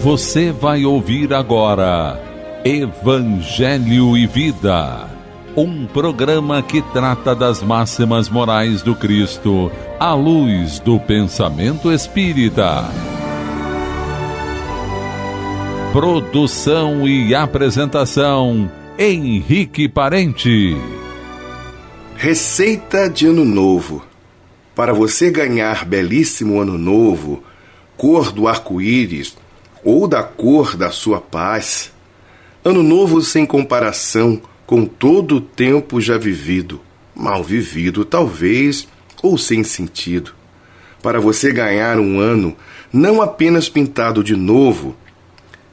Você vai ouvir agora Evangelho e Vida, um programa que trata das máximas morais do Cristo à luz do pensamento espírita. Produção e apresentação, Henrique Parente. Receita de Ano Novo. Para você ganhar belíssimo Ano Novo, cor do arco-íris ou da cor da sua paz, Ano Novo sem comparação com todo o tempo já vivido, mal vivido talvez, ou sem sentido. Para você ganhar um ano não apenas pintado de novo,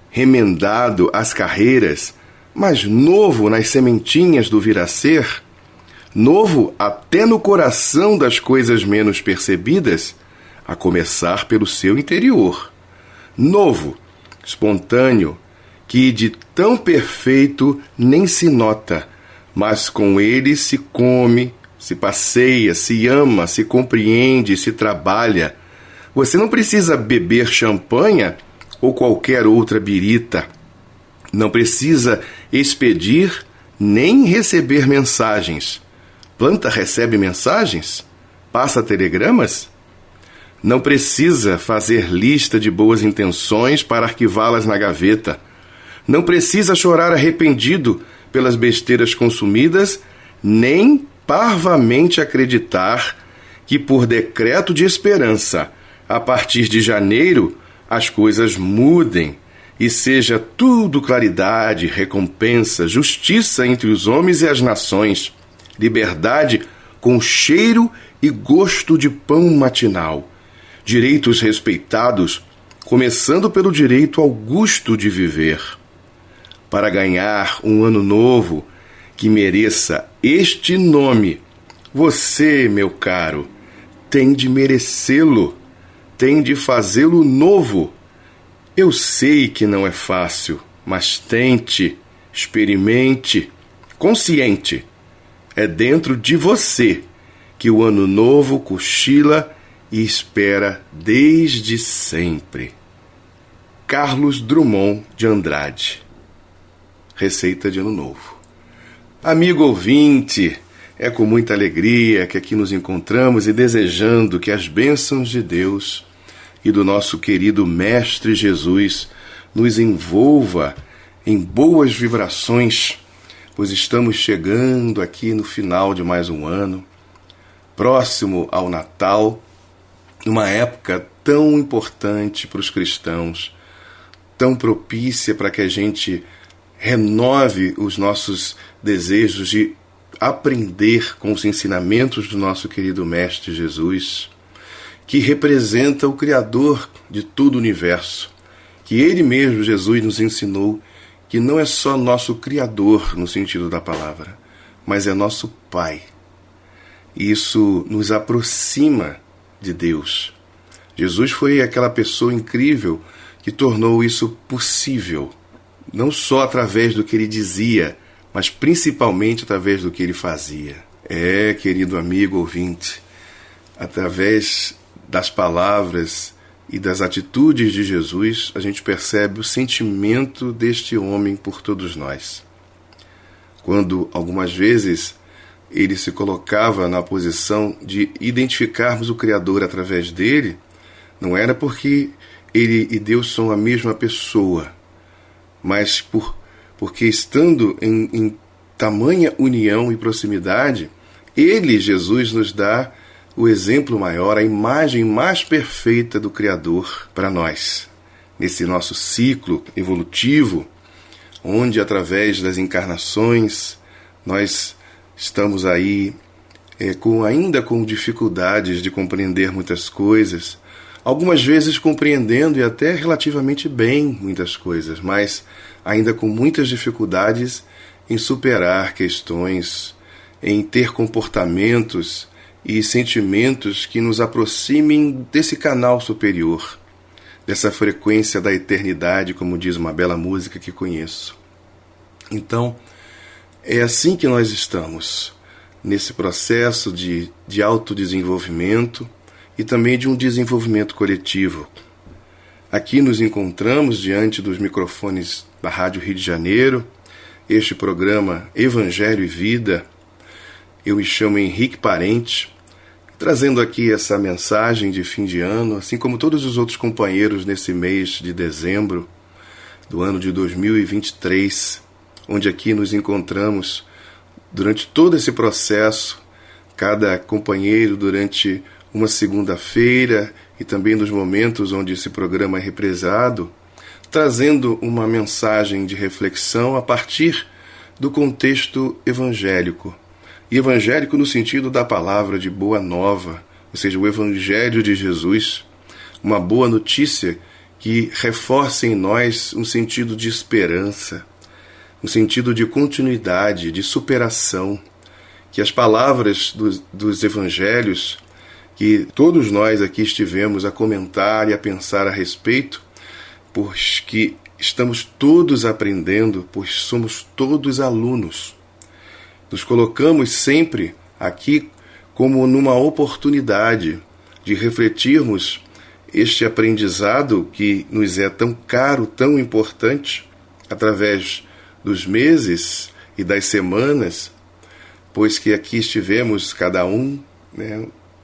remendado às carreiras, mas novo nas sementinhas do vir a ser, novo até no coração das coisas menos percebidas, a começar pelo seu interior. Novo, espontâneo, que de tão perfeito nem se nota, mas com ele se come, se passeia, se ama, se compreende, se trabalha. Você não precisa beber champanha ou qualquer outra birita. Não precisa expedir nem receber mensagens. Planta recebe mensagens? Passa telegramas? Não precisa fazer lista de boas intenções para arquivá-las na gaveta. Não precisa chorar arrependido pelas besteiras consumidas, nem parvamente acreditar que, por decreto de esperança, a partir de janeiro, as coisas mudem e seja tudo claridade, recompensa, justiça entre os homens e as nações, liberdade com cheiro e gosto de pão matinal, direitos respeitados, começando pelo direito ao gosto de viver. Para ganhar um ano novo que mereça este nome, você, meu caro, tem de merecê-lo, tem de fazê-lo novo. Eu sei que não é fácil, mas tente, experimente, consciente. É dentro de você que o ano novo cochila e espera desde sempre. Carlos Drummond de Andrade. Receita de Ano Novo. Amigo ouvinte, é com muita alegria que aqui nos encontramos e desejando que as bênçãos de Deus e do nosso querido Mestre Jesus nos envolva em boas vibrações, pois estamos chegando aqui no final de mais um ano, próximo ao Natal, numa época tão importante para os cristãos, tão propícia para que a gente renove os nossos desejos de aprender com os ensinamentos do nosso querido Mestre Jesus, que representa o Criador de todo o universo, que Ele mesmo, Jesus, nos ensinou que não é só nosso Criador no sentido da palavra, mas é nosso Pai. Isso nos aproxima de Deus. Jesus foi aquela pessoa incrível que tornou isso possível, não só através do que ele dizia, mas principalmente através do que ele fazia. Querido amigo ouvinte, através das palavras e das atitudes de Jesus, a gente percebe o sentimento deste homem por todos nós. Quando, algumas vezes, ele se colocava na posição de identificarmos o Criador através dele, não era porque ele e Deus são a mesma pessoa, mas porque estando em tamanha união e proximidade, ele, Jesus, nos dá o exemplo maior, a imagem mais perfeita do Criador para nós. Nesse nosso ciclo evolutivo, onde através das encarnações nós estamos aí ainda com dificuldades de compreender muitas coisas, algumas vezes compreendendo e até relativamente bem muitas coisas, mas ainda com muitas dificuldades em superar questões, em ter comportamentos e sentimentos que nos aproximem desse canal superior, dessa frequência da eternidade, como diz uma bela música que conheço. Então, é assim que nós estamos, nesse processo de autodesenvolvimento e também de um desenvolvimento coletivo. Aqui nos encontramos diante dos microfones da Rádio Rio de Janeiro, este programa Evangelho e Vida. Eu me chamo Henrique Parente, trazendo aqui essa mensagem de fim de ano, assim como todos os outros companheiros nesse mês de dezembro do ano de 2023, onde aqui nos encontramos durante todo esse processo, cada companheiro durante uma segunda-feira e também nos momentos onde esse programa é reprisado, trazendo uma mensagem de reflexão a partir do contexto evangélico. E evangélico no sentido da palavra de boa nova, ou seja, o Evangelho de Jesus, uma boa notícia que reforça em nós um sentido de esperança, um sentido de continuidade, de superação, que as palavras dos evangelhos, que todos nós aqui estivemos a comentar e a pensar a respeito, pois que estamos todos aprendendo, pois somos todos alunos. Nos colocamos sempre aqui como numa oportunidade de refletirmos este aprendizado que nos é tão caro, tão importante, através dos meses e das semanas, pois que aqui estivemos cada um,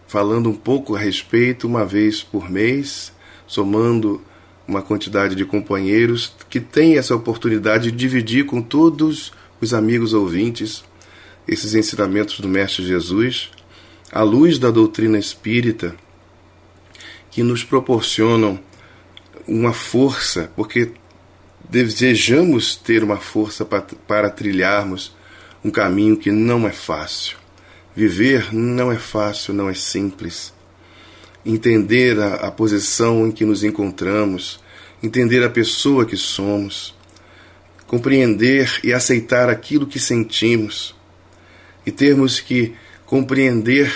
falando um pouco a respeito, uma vez por mês, somando uma quantidade de companheiros que têm essa oportunidade de dividir com todos os amigos ouvintes esses ensinamentos do Mestre Jesus, à luz da doutrina espírita, que nos proporcionam uma força, porque desejamos ter uma força para trilharmos um caminho que não é fácil. Viver não é fácil, não é simples. Entender a posição em que nos encontramos, entender a pessoa que somos, compreender e aceitar aquilo que sentimos, e termos que compreender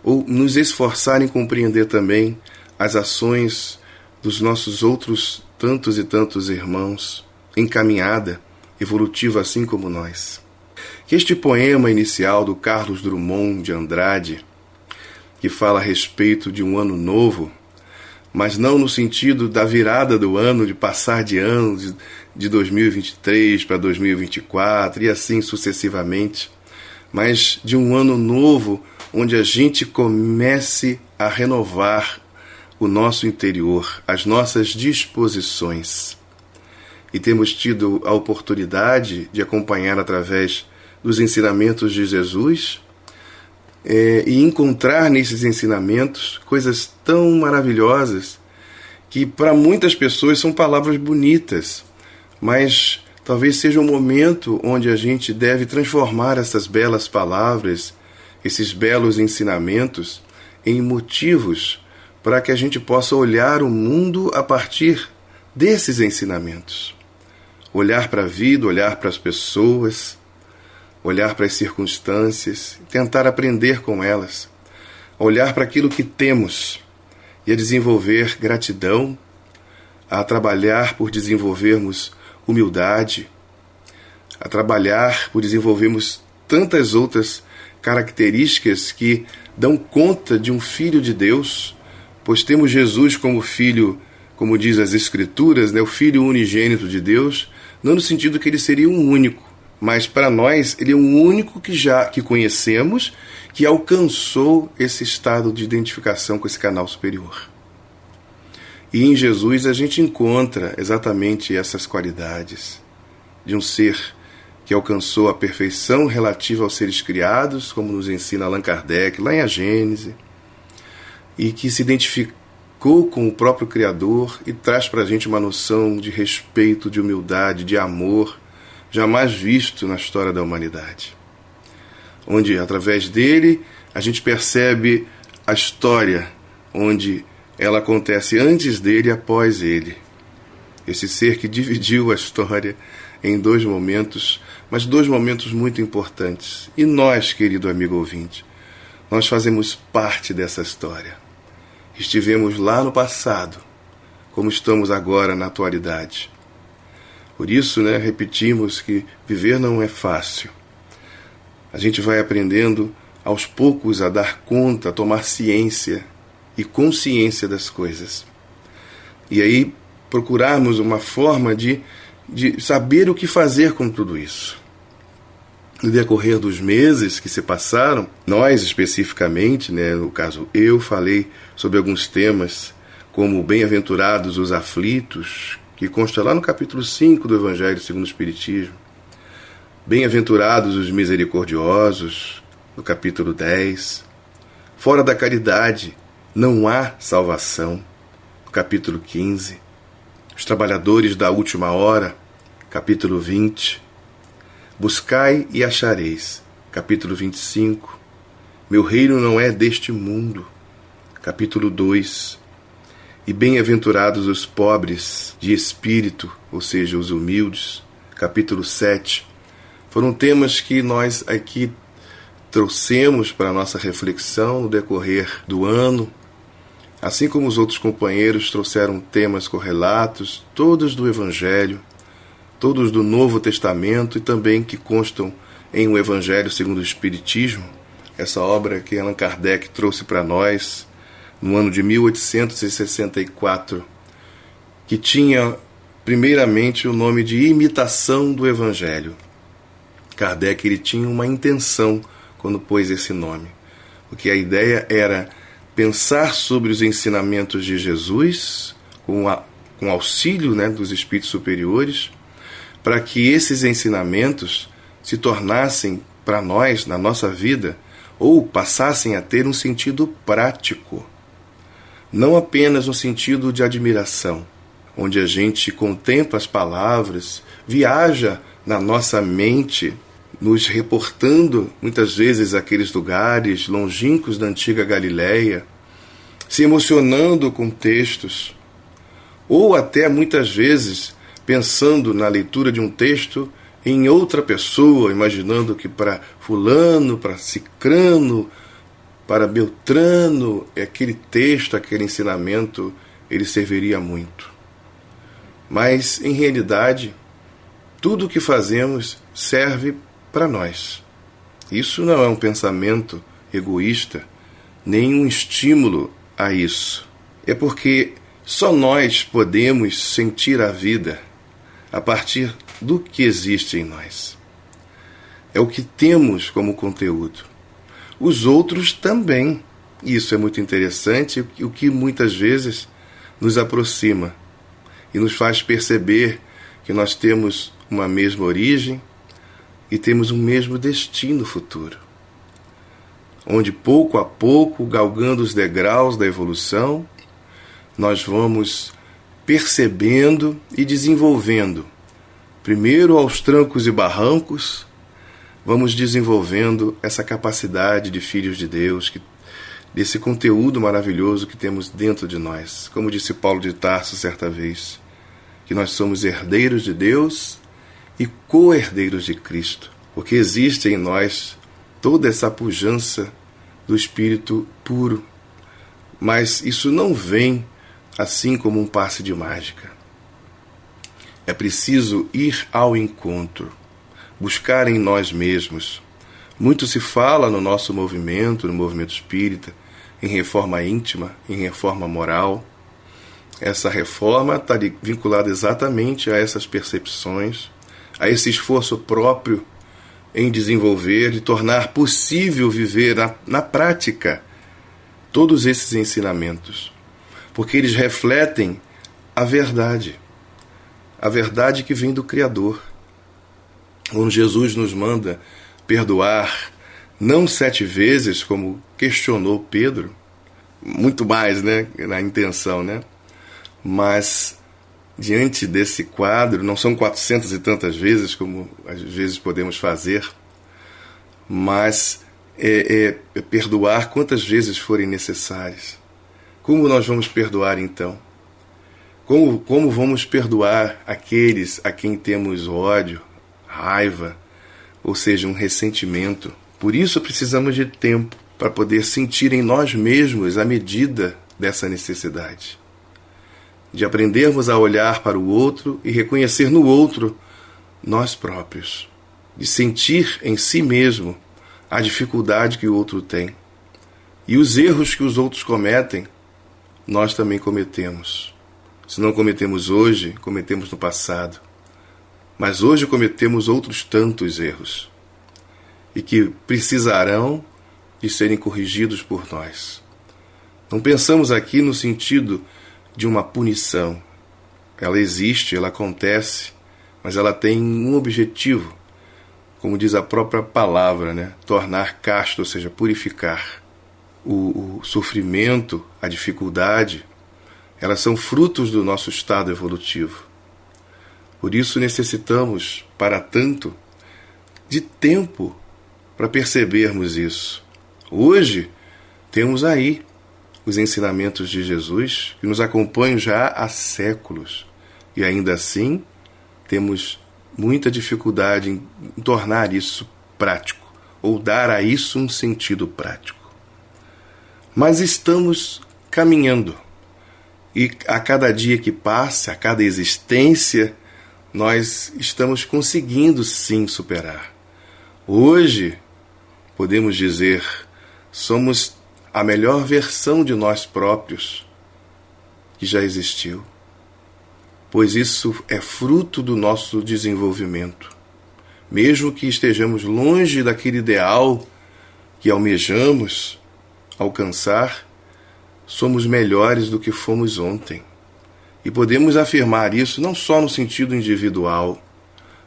ou nos esforçar em compreender também as ações dos nossos outros tantos e tantos irmãos em caminhada evolutiva assim como nós. Que este poema inicial do Carlos Drummond de Andrade, que fala a respeito de um ano novo, mas não no sentido da virada do ano, de passar de ano, de 2023 para 2024 e assim sucessivamente, mas de um ano novo onde a gente comece a renovar o nosso interior, as nossas disposições. E temos tido a oportunidade de acompanhar através dos ensinamentos de Jesus e encontrar nesses ensinamentos coisas tão maravilhosas que para muitas pessoas são palavras bonitas, mas talvez seja um momento onde a gente deve transformar essas belas palavras, esses belos ensinamentos, em motivos para que a gente possa olhar o mundo a partir desses ensinamentos. Olhar para a vida, olhar para as pessoas, olhar para as circunstâncias, tentar aprender com elas, olhar para aquilo que temos e a desenvolver gratidão, a trabalhar por desenvolvermos humildade, a trabalhar por desenvolvermos tantas outras características que dão conta de um filho de Deus, pois temos Jesus como filho, como diz as Escrituras, o filho unigênito de Deus, não no sentido que ele seria um único, mas para nós ele é o único que conhecemos, que alcançou esse estado de identificação com esse canal superior. E em Jesus a gente encontra exatamente essas qualidades de um ser que alcançou a perfeição relativa aos seres criados, como nos ensina Allan Kardec, lá em A Gênese, e que se identificou com o próprio Criador e traz para a gente uma noção de respeito, de humildade, de amor, jamais visto na história da humanidade. Onde, através dele, a gente percebe a história, onde ela acontece antes dele e após ele. Esse ser que dividiu a história em dois momentos, mas dois momentos muito importantes. E nós, querido amigo ouvinte, nós fazemos parte dessa história. Estivemos lá no passado, como estamos agora na atualidade. Por isso, repetimos que viver não é fácil. A gente vai aprendendo aos poucos a dar conta, a tomar ciência e consciência das coisas. E aí procurarmos uma forma de saber o que fazer com tudo isso. No decorrer dos meses que se passaram, nós especificamente, no caso eu, falei sobre alguns temas como bem-aventurados os aflitos, que consta lá no capítulo 5 do Evangelho segundo o Espiritismo. Bem-aventurados os misericordiosos, no capítulo 10. Fora da caridade não há salvação, no capítulo 15. Os trabalhadores da última hora, capítulo 20. Buscai e achareis, capítulo 25. Meu reino não é deste mundo, capítulo 2. E bem-aventurados os pobres de espírito, ou seja, os humildes, capítulo 7. Foram temas que nós aqui trouxemos para a nossa reflexão no decorrer do ano, assim como os outros companheiros trouxeram temas correlatos, todos do Evangelho, todos do Novo Testamento e também que constam em O Evangelho segundo o Espiritismo, essa obra que Allan Kardec trouxe para nós no ano de 1864, que tinha primeiramente o nome de Imitação do Evangelho. Kardec ele tinha uma intenção quando pôs esse nome, porque a ideia era pensar sobre os ensinamentos de Jesus com auxílio dos espíritos superiores, para que esses ensinamentos se tornassem para nós, na nossa vida, ou passassem a ter um sentido prático, não apenas um sentido de admiração, onde a gente contempla as palavras, viaja na nossa mente, nos reportando muitas vezes aqueles lugares longínquos da antiga Galileia, se emocionando com textos, ou até muitas vezes pensando na leitura de um texto em outra pessoa, imaginando que para fulano, para cicrano, para Beltrano, aquele texto, aquele ensinamento, ele serviria muito. Mas, em realidade, tudo o que fazemos serve para nós. Isso não é um pensamento egoísta, nem um estímulo a isso. É porque só nós podemos sentir a vida a partir do que existe em nós. É o que temos como conteúdo. Os outros também. Isso é muito interessante, o que muitas vezes nos aproxima e nos faz perceber que nós temos uma mesma origem e temos um mesmo destino futuro, onde pouco a pouco, galgando os degraus da evolução, nós vamos percebendo e desenvolvendo, primeiro aos trancos e barrancos, vamos desenvolvendo essa capacidade de filhos de Deus, desse conteúdo maravilhoso que temos dentro de nós. Como disse Paulo de Tarso certa vez, que nós somos herdeiros de Deus e co-herdeiros de Cristo, porque existe em nós toda essa pujança do Espírito puro, mas isso não vem assim como um passe de mágica. É preciso ir ao encontro, buscar em nós mesmos. Muito se fala no nosso movimento, no movimento espírita, em reforma íntima, em reforma moral. Essa reforma está vinculada exatamente a essas percepções, a esse esforço próprio em desenvolver e tornar possível viver na prática todos esses ensinamentos, porque eles refletem a verdade que vem do Criador. Quando Jesus nos manda perdoar não 7 vezes, como questionou Pedro, muito mais, na intenção, mas diante desse quadro, não são 400 e tantas vezes, como às vezes podemos fazer, mas perdoar quantas vezes forem necessárias. Como nós vamos perdoar então? Como vamos perdoar aqueles a quem temos ódio, raiva, ou seja, um ressentimento? Por isso precisamos de tempo para poder sentir em nós mesmos a medida dessa necessidade, de aprendermos a olhar para o outro e reconhecer no outro nós próprios, de sentir em si mesmo a dificuldade que o outro tem. E os erros que os outros cometem, nós também cometemos. Se não cometemos hoje, cometemos no passado. Mas hoje cometemos outros tantos erros e que precisarão de serem corrigidos por nós. Não pensamos aqui no sentido de uma punição. Ela existe, ela acontece, mas ela tem um objetivo, como diz a própria palavra, né? Tornar casto, ou seja, purificar. O sofrimento, a dificuldade, elas são frutos do nosso estado evolutivo. Por isso necessitamos, para tanto, de tempo para percebermos isso. Hoje, temos aí os ensinamentos de Jesus que nos acompanham já há séculos. E ainda assim, temos muita dificuldade em tornar isso prático, ou dar a isso um sentido prático. Mas estamos caminhando. E a cada dia que passa, a cada existência, nós estamos conseguindo sim superar. Hoje, podemos dizer, somos a melhor versão de nós próprios que já existiu, pois isso é fruto do nosso desenvolvimento. Mesmo que estejamos longe daquele ideal que almejamos alcançar, somos melhores do que fomos ontem. E podemos afirmar isso não só no sentido individual,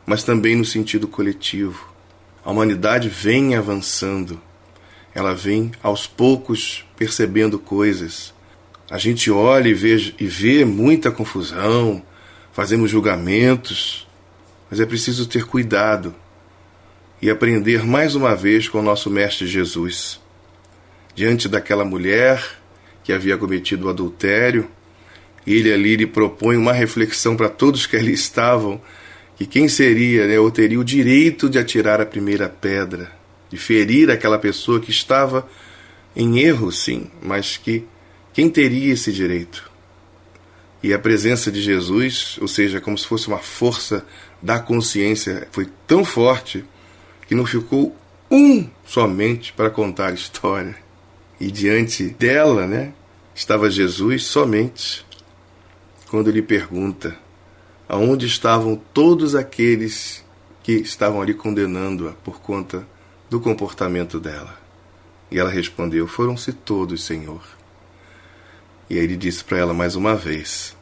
mas também no sentido coletivo. A humanidade vem avançando. Ela vem aos poucos percebendo coisas. A gente olha e vê muita confusão, fazemos julgamentos, mas é preciso ter cuidado e aprender mais uma vez com o nosso Mestre Jesus. Diante daquela mulher que havia cometido o adultério, ele ali lhe propõe uma reflexão para todos que ali estavam, que quem seria, né, ou teria o direito de atirar a primeira pedra, de ferir aquela pessoa que estava em erro, sim, mas que quem teria esse direito? E a presença de Jesus, ou seja, como se fosse uma força da consciência, foi tão forte que não ficou um somente para contar a história. E diante dela, né, estava Jesus somente, quando lhe pergunta aonde estavam todos aqueles que estavam ali condenando-a por conta do comportamento dela. E ela respondeu: foram-se todos, Senhor. E aí ele disse para ela mais uma vez: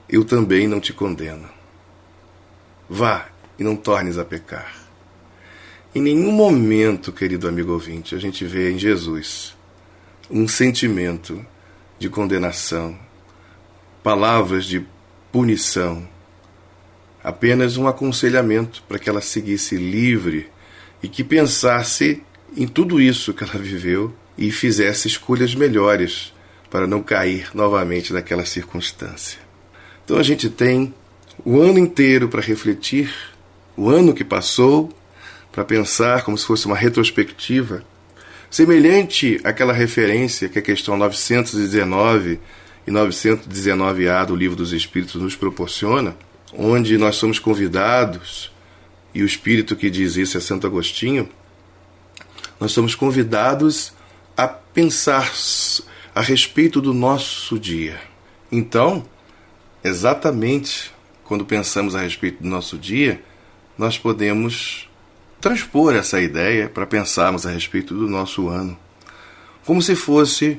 eu também não te condeno. Vá e não tornes a pecar. Em nenhum momento, querido amigo ouvinte, a gente vê em Jesus um sentimento de condenação, palavras de punição, apenas um aconselhamento para que ela seguisse livre e que pensasse em tudo isso que ela viveu e fizesse escolhas melhores para não cair novamente naquela circunstância. Então a gente tem o ano inteiro para refletir, o ano que passou, para pensar como se fosse uma retrospectiva, semelhante àquela referência que a questão 919 e 919A do Livro dos Espíritos nos proporciona, onde nós somos convidados, e o Espírito que diz isso é Santo Agostinho, nós somos convidados a pensar a respeito do nosso dia. Então, exatamente quando pensamos a respeito do nosso dia, nós podemos transpor essa ideia para pensarmos a respeito do nosso ano, como se fosse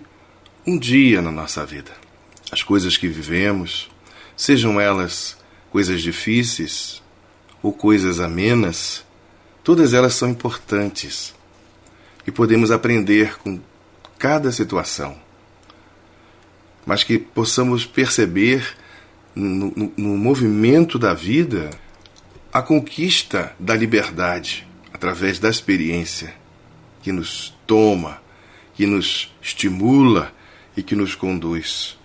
um dia na nossa vida. As coisas que vivemos, sejam elas coisas difíceis ou coisas amenas, todas elas são importantes e podemos aprender com cada situação, mas que possamos perceber no movimento da vida a conquista da liberdade através da experiência que nos toma, que nos estimula e que nos conduz,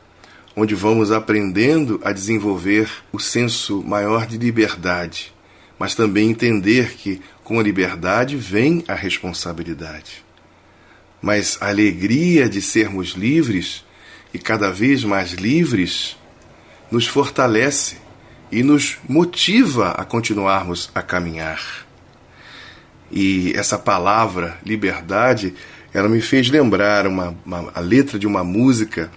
onde vamos aprendendo a desenvolver o senso maior de liberdade, mas também entender que com a liberdade vem a responsabilidade. Mas a alegria de sermos livres e cada vez mais livres nos fortalece e nos motiva a continuarmos a caminhar. E essa palavra, liberdade, ela me fez lembrar a letra de uma música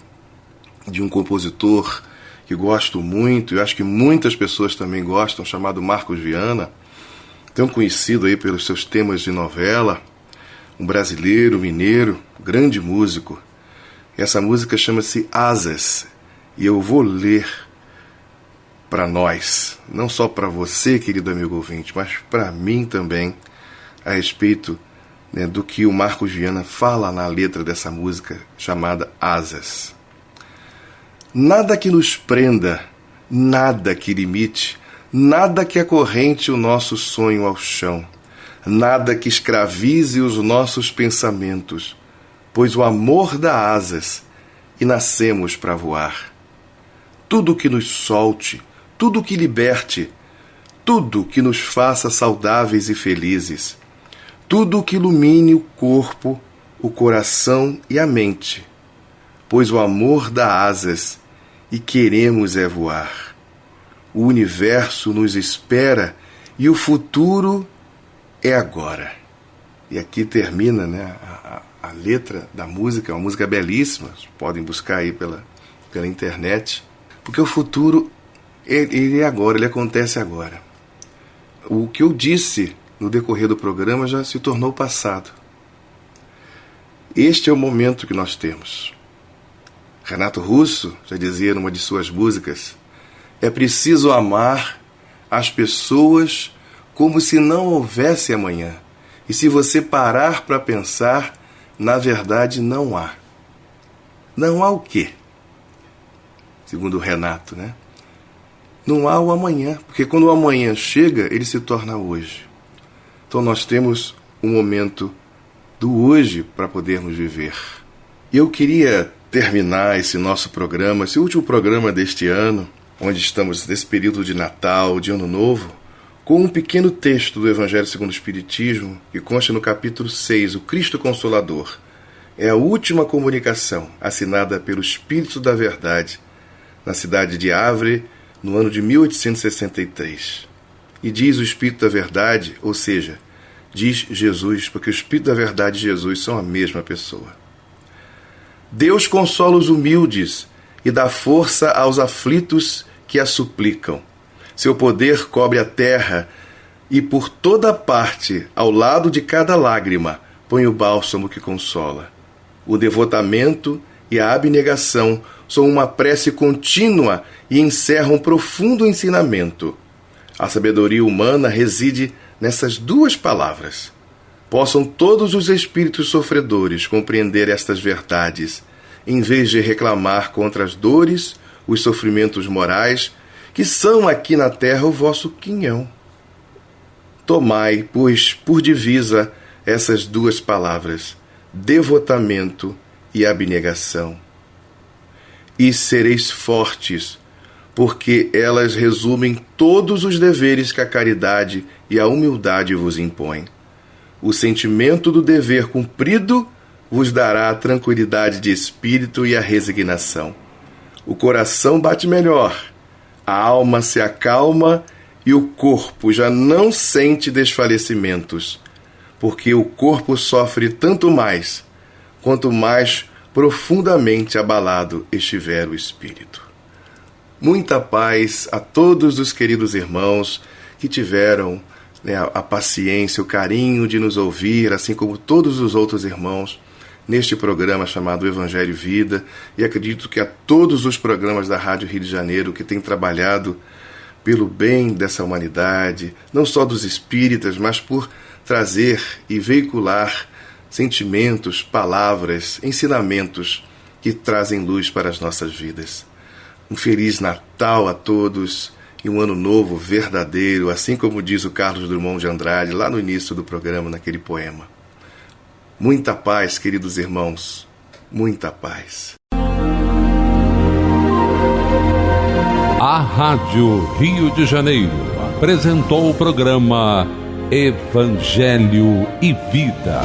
de um compositor que gosto muito, e acho que muitas pessoas também gostam, chamado Marcos Viana, tão conhecido aí pelos seus temas de novela, um brasileiro, mineiro, grande músico. Essa música chama-se Asas, e eu vou ler para nós, não só para você, querido amigo ouvinte, mas para mim também, a respeito, né, do que o Marcos Viana fala na letra dessa música chamada Asas. Nada que nos prenda, nada que limite, nada que acorrente o nosso sonho ao chão, nada que escravize os nossos pensamentos, pois o amor dá asas e nascemos para voar. Tudo que nos solte, tudo que liberte, tudo que nos faça saudáveis e felizes, tudo que ilumine o corpo, o coração e a mente, pois o amor dá asas e queremos é voar. O universo nos espera e o futuro é agora. E aqui termina, né, a letra da música, uma música belíssima, podem buscar aí pela internet, porque o futuro ele é agora, ele acontece agora. O que eu disse no decorrer do programa já se tornou passado. Este é o momento que nós temos. Renato Russo já dizia numa de suas músicas: é preciso amar as pessoas como se não houvesse amanhã. E se você parar para pensar, na verdade não há. Não há o quê? Segundo o Renato, né? Não há o amanhã, porque quando o amanhã chega, ele se torna hoje. Então nós temos um momento do hoje para podermos viver. E eu queria terminar esse nosso programa, esse último programa deste ano, onde estamos nesse período de Natal, de Ano Novo, com um pequeno texto do Evangelho segundo o Espiritismo, que consta no capítulo 6, o Cristo Consolador. É a última comunicação assinada pelo Espírito da Verdade, na cidade de Havre, no ano de 1863. E diz o Espírito da Verdade, ou seja, diz Jesus, porque o Espírito da Verdade e Jesus são a mesma pessoa. Deus consola os humildes e dá força aos aflitos que a suplicam. Seu poder cobre a terra e por toda parte, ao lado de cada lágrima, põe o bálsamo que consola. O devotamento e a abnegação são uma prece contínua e encerram um profundo ensinamento. A sabedoria humana reside nessas duas palavras. Possam todos os espíritos sofredores compreender estas verdades, em vez de reclamar contra as dores, os sofrimentos morais, que são aqui na terra o vosso quinhão. Tomai, pois, por divisa essas duas palavras, devotamento e abnegação. E sereis fortes, porque elas resumem todos os deveres que a caridade e a humildade vos impõem. O sentimento do dever cumprido vos dará a tranquilidade de espírito e a resignação. O coração bate melhor, a alma se acalma e o corpo já não sente desfalecimentos, porque o corpo sofre tanto mais, quanto mais profundamente abalado estiver o espírito. Muita paz a todos os queridos irmãos que tiveram, né, a paciência, o carinho de nos ouvir, assim como todos os outros irmãos, neste programa chamado Evangelho e Vida, e acredito que a todos os programas da Rádio Rio de Janeiro que têm trabalhado pelo bem dessa humanidade, não só dos espíritas, mas por trazer e veicular sentimentos, palavras, ensinamentos que trazem luz para as nossas vidas. Um Feliz Natal a todos e um Ano Novo verdadeiro, assim como diz o Carlos Drummond de Andrade lá no início do programa, naquele poema. Muita paz, queridos irmãos, muita paz. A Rádio Rio de Janeiro apresentou o programa Evangelho e Vida.